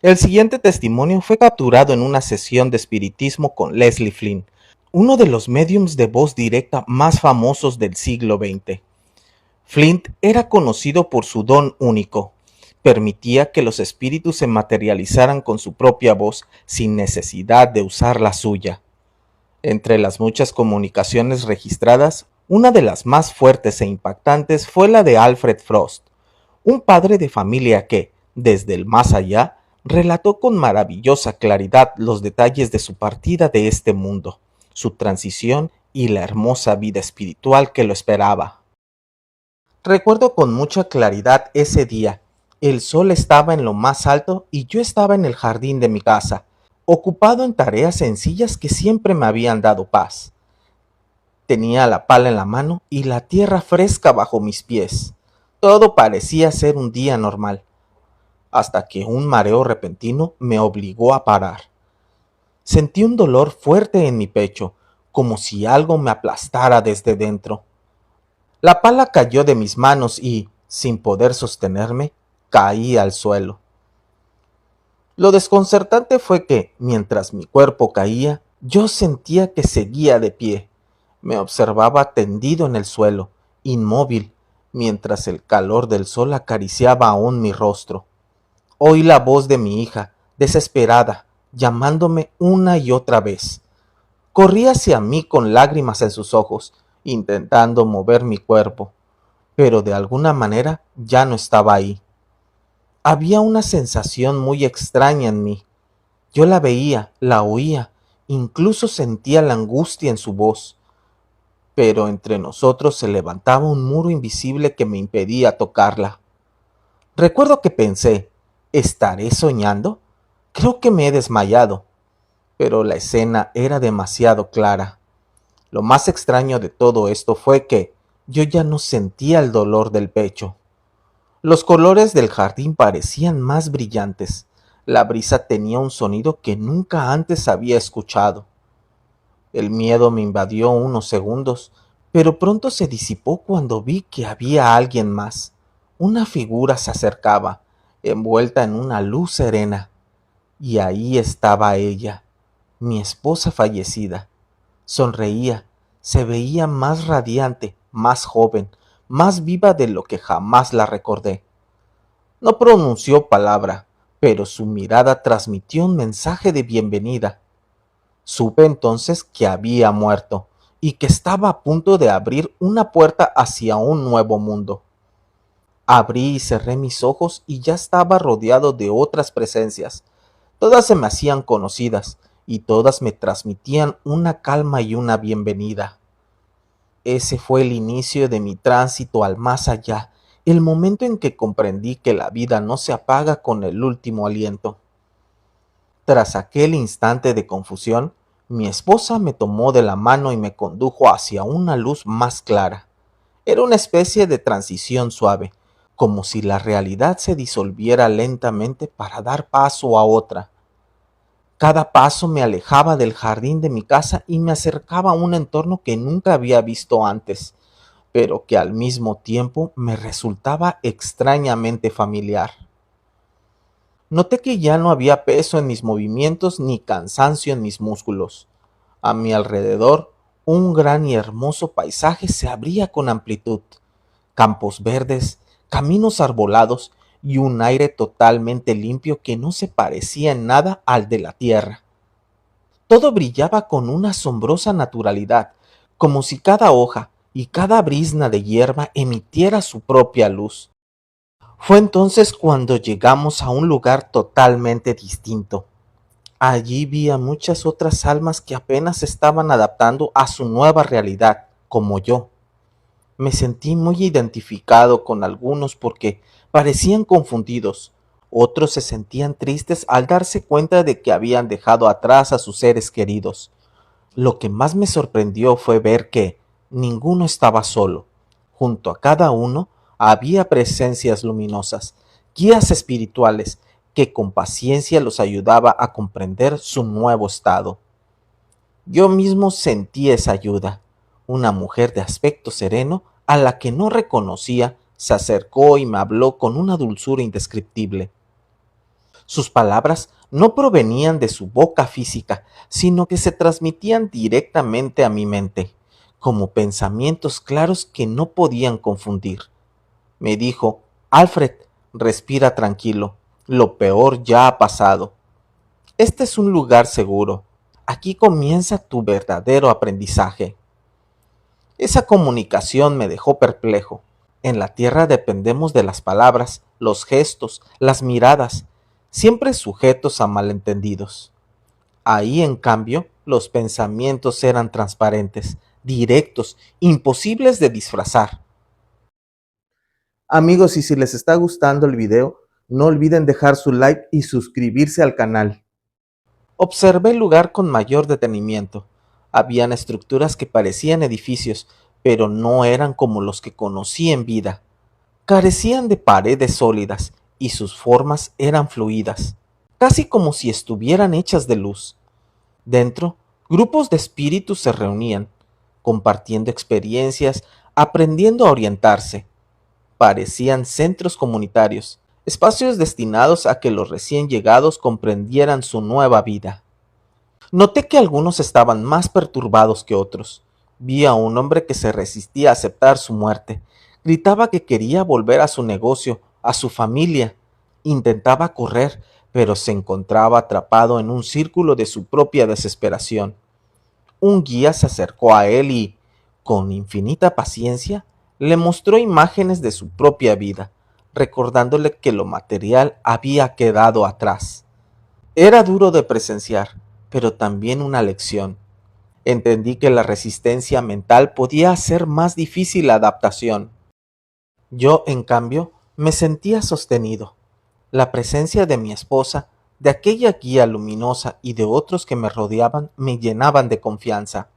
El siguiente testimonio fue capturado en una sesión de espiritismo con Leslie Flynn, uno de los médiums de voz directa más famosos del siglo XX. Flint era conocido por su don único. Permitía que los espíritus se materializaran con su propia voz sin necesidad de usar la suya. Entre las muchas comunicaciones registradas, una de las más fuertes e impactantes fue la de Alfred Frost, un padre de familia que, desde el más allá, relató con maravillosa claridad los detalles de su partida de este mundo, su transición y la hermosa vida espiritual que lo esperaba. Recuerdo con mucha claridad ese día. El sol estaba en lo más alto y yo estaba en el jardín de mi casa, ocupado en tareas sencillas que siempre me habían dado paz. Tenía la pala en la mano y la tierra fresca bajo mis pies. Todo parecía ser un día normal, hasta que un mareo repentino me obligó a parar. Sentí un dolor fuerte en mi pecho, como si algo me aplastara desde dentro. La pala cayó de mis manos y, sin poder sostenerme, caí al suelo. Lo desconcertante fue que, mientras mi cuerpo caía, yo sentía que seguía de pie. Me observaba tendido en el suelo, inmóvil, mientras el calor del sol acariciaba aún mi rostro. Oí la voz de mi hija, desesperada, llamándome una y otra vez. Corrí hacia mí con lágrimas en sus ojos, intentando mover mi cuerpo, pero de alguna manera ya no estaba ahí. Había una sensación muy extraña en mí. Yo la veía, la oía, incluso sentía la angustia en su voz, pero entre nosotros se levantaba un muro invisible que me impedía tocarla. Recuerdo que pensé, ¿estaré soñando? Creo que me he desmayado, pero la escena era demasiado clara. Lo más extraño de todo esto fue que yo ya no sentía el dolor del pecho. Los colores del jardín parecían más brillantes. La brisa tenía un sonido que nunca antes había escuchado. El miedo me invadió unos segundos, pero pronto se disipó cuando vi que había alguien más. Una figura se acercaba, envuelta en una luz serena, y ahí estaba ella, mi esposa fallecida. Sonreía, se veía más radiante, más joven, más viva de lo que jamás la recordé. No pronunció palabra, pero su mirada transmitió un mensaje de bienvenida. Supe entonces que había muerto y que estaba a punto de abrir una puerta hacia un nuevo mundo. Abrí y cerré mis ojos y ya estaba rodeado de otras presencias. Todas se me hacían conocidas y todas me transmitían una calma y una bienvenida. Ese fue el inicio de mi tránsito al más allá, el momento en que comprendí que la vida no se apaga con el último aliento. Tras aquel instante de confusión, mi esposa me tomó de la mano y me condujo hacia una luz más clara. Era una especie de transición suave, como si la realidad se disolviera lentamente para dar paso a otra. Cada paso me alejaba del jardín de mi casa y me acercaba a un entorno que nunca había visto antes, pero que al mismo tiempo me resultaba extrañamente familiar. Noté que ya no había peso en mis movimientos ni cansancio en mis músculos. A mi alrededor, un gran y hermoso paisaje se abría con amplitud. Campos verdes, caminos arbolados y un aire totalmente limpio que no se parecía en nada al de la tierra. Todo brillaba con una asombrosa naturalidad, como si cada hoja y cada brizna de hierba emitiera su propia luz. Fue entonces cuando llegamos a un lugar totalmente distinto. Allí vi a muchas otras almas que apenas se estaban adaptando a su nueva realidad, como yo. Me sentí muy identificado con algunos porque parecían confundidos. Otros se sentían tristes al darse cuenta de que habían dejado atrás a sus seres queridos. Lo que más me sorprendió fue ver que ninguno estaba solo. Junto a cada uno había presencias luminosas, guías espirituales, que con paciencia los ayudaba a comprender su nuevo estado. Yo mismo sentí esa ayuda. Una mujer de aspecto sereno, a la que no reconocía, se acercó y me habló con una dulzura indescriptible. Sus palabras no provenían de su boca física, sino que se transmitían directamente a mi mente, como pensamientos claros que no podían confundir. Me dijo: Alfred, respira tranquilo, lo peor ya ha pasado. Este es un lugar seguro. Aquí comienza tu verdadero aprendizaje. Esa comunicación me dejó perplejo. En la tierra dependemos de las palabras, los gestos, las miradas, siempre sujetos a malentendidos. Ahí, en cambio, los pensamientos eran transparentes, directos, imposibles de disfrazar. Amigos, y si les está gustando el video, no olviden dejar su like y suscribirse al canal. Observé el lugar con mayor detenimiento. Habían estructuras que parecían edificios, pero no eran como los que conocí en vida. Carecían de paredes sólidas y sus formas eran fluidas, casi como si estuvieran hechas de luz. Dentro, grupos de espíritus se reunían, compartiendo experiencias, aprendiendo a orientarse. Parecían centros comunitarios, espacios destinados a que los recién llegados comprendieran su nueva vida. Noté que algunos estaban más perturbados que otros. Vi a un hombre que se resistía a aceptar su muerte. Gritaba que quería volver a su negocio, a su familia. Intentaba correr, pero se encontraba atrapado en un círculo de su propia desesperación. Un guía se acercó a él y, con infinita paciencia, le mostró imágenes de su propia vida, recordándole que lo material había quedado atrás. Era duro de presenciar, pero también una lección. Entendí que la resistencia mental podía hacer más difícil la adaptación. Yo, en cambio, me sentía sostenido. La presencia de mi esposa, de aquella guía luminosa y de otros que me rodeaban me llenaban de confianza.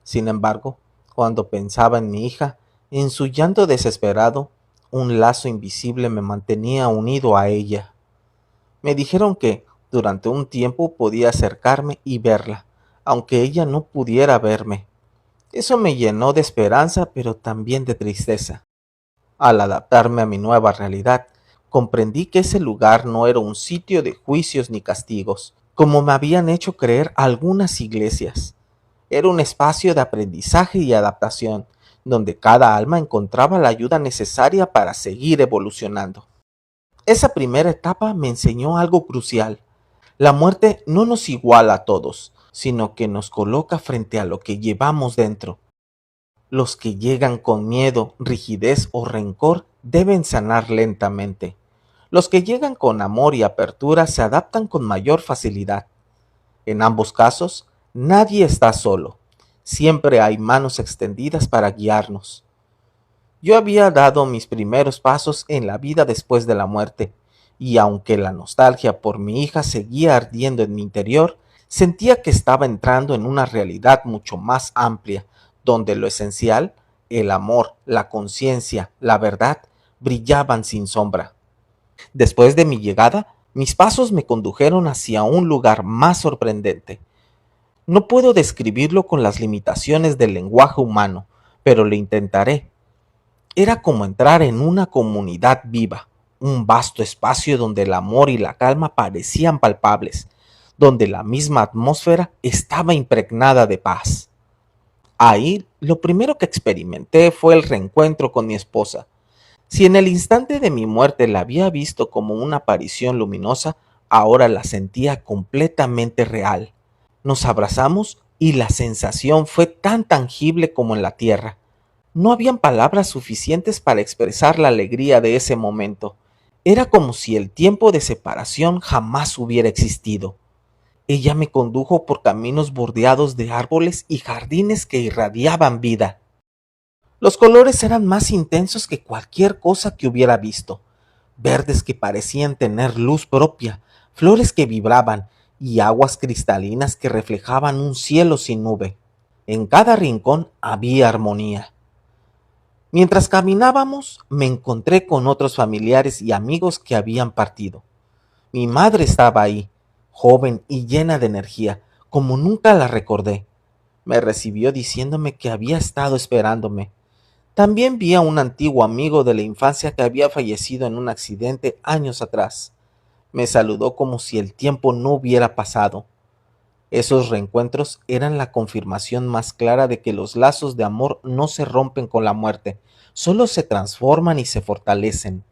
Sin embargo, cuando pensaba en mi hija, en su llanto desesperado, un lazo invisible me mantenía unido a ella. Me dijeron que, durante un tiempo, podía acercarme y verla, aunque ella no pudiera verme. Eso me llenó de esperanza, pero también de tristeza. Al adaptarme a mi nueva realidad, comprendí que ese lugar no era un sitio de juicios ni castigos, como me habían hecho creer algunas iglesias. Era un espacio de aprendizaje y adaptación, donde cada alma encontraba la ayuda necesaria para seguir evolucionando. Esa primera etapa me enseñó algo crucial. La muerte no nos iguala a todos, sino que nos coloca frente a lo que llevamos dentro. Los que llegan con miedo, rigidez o rencor deben sanar lentamente. Los que llegan con amor y apertura se adaptan con mayor facilidad. En ambos casos, nadie está solo. Siempre hay manos extendidas para guiarnos. Yo había dado mis primeros pasos en la vida después de la muerte, y aunque la nostalgia por mi hija seguía ardiendo en mi interior, sentía que estaba entrando en una realidad mucho más amplia, donde lo esencial, el amor, la conciencia, la verdad, brillaban sin sombra. Después de mi llegada, mis pasos me condujeron hacia un lugar más sorprendente. No puedo describirlo con las limitaciones del lenguaje humano, pero lo intentaré. Era como entrar en una comunidad viva, un vasto espacio donde el amor y la calma parecían palpables, donde la misma atmósfera estaba impregnada de paz. Ahí, lo primero que experimenté fue el reencuentro con mi esposa. Si en el instante de mi muerte la había visto como una aparición luminosa, ahora la sentía completamente real. Nos abrazamos y la sensación fue tan tangible como en la tierra. No habían palabras suficientes para expresar la alegría de ese momento. Era como si el tiempo de separación jamás hubiera existido. Ella me condujo por caminos bordeados de árboles y jardines que irradiaban vida. Los colores eran más intensos que cualquier cosa que hubiera visto. Verdes que parecían tener luz propia, flores que vibraban y aguas cristalinas que reflejaban un cielo sin nube. En cada rincón había armonía. Mientras caminábamos, me encontré con otros familiares y amigos que habían partido. Mi madre estaba ahí, joven y llena de energía, como nunca la recordé. Me recibió diciéndome que había estado esperándome. También vi a un antiguo amigo de la infancia que había fallecido en un accidente años atrás. Me saludó como si el tiempo no hubiera pasado. Esos reencuentros eran la confirmación más clara de que los lazos de amor no se rompen con la muerte, solo se transforman y se fortalecen.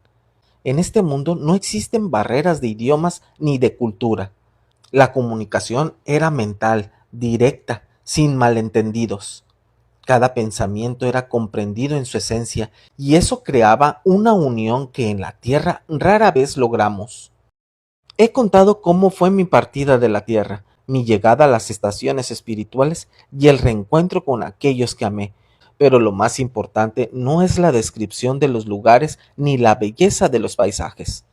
En este mundo no existen barreras de idiomas ni de cultura. La comunicación era mental, directa, sin malentendidos. Cada pensamiento era comprendido en su esencia y eso creaba una unión que en la Tierra rara vez logramos. He contado cómo fue mi partida de la Tierra, mi llegada a las estaciones espirituales y el reencuentro con aquellos que amé, pero lo más importante no es la descripción de los lugares ni la belleza de los paisajes.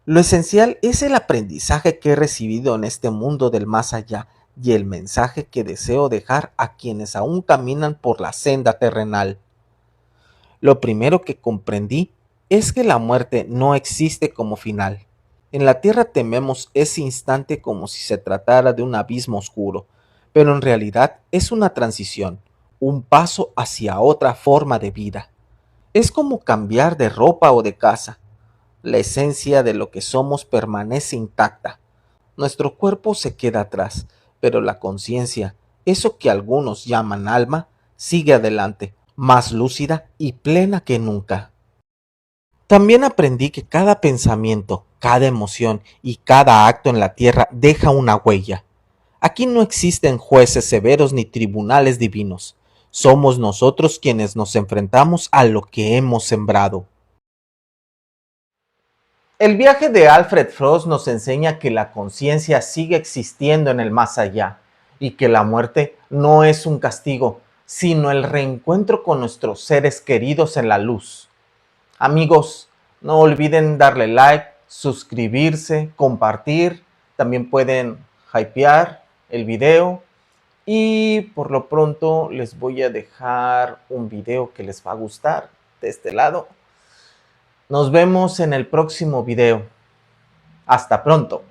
Lo esencial es el aprendizaje que he recibido en este mundo del más allá y el mensaje que deseo dejar a quienes aún caminan por la senda terrenal. Lo primero que comprendí es que la muerte no existe como final. En la tierra tememos ese instante como si se tratara de un abismo oscuro, pero en realidad es una transición, un paso hacia otra forma de vida. Es como cambiar de ropa o de casa. La esencia de lo que somos permanece intacta. Nuestro cuerpo se queda atrás, pero la conciencia, eso que algunos llaman alma, sigue adelante, más lúcida y plena que nunca. También aprendí que cada pensamiento, cada emoción y cada acto en la tierra deja una huella. Aquí no existen jueces severos ni tribunales divinos. Somos nosotros quienes nos enfrentamos a lo que hemos sembrado. El viaje de Alfred Frost nos enseña que la conciencia sigue existiendo en el más allá y que la muerte no es un castigo, sino el reencuentro con nuestros seres queridos en la luz. Amigos, no olviden darle like, suscribirse, compartir, también pueden hypear el video y por lo pronto les voy a dejar un video que les va a gustar de este lado. Nos vemos en el próximo video. Hasta pronto.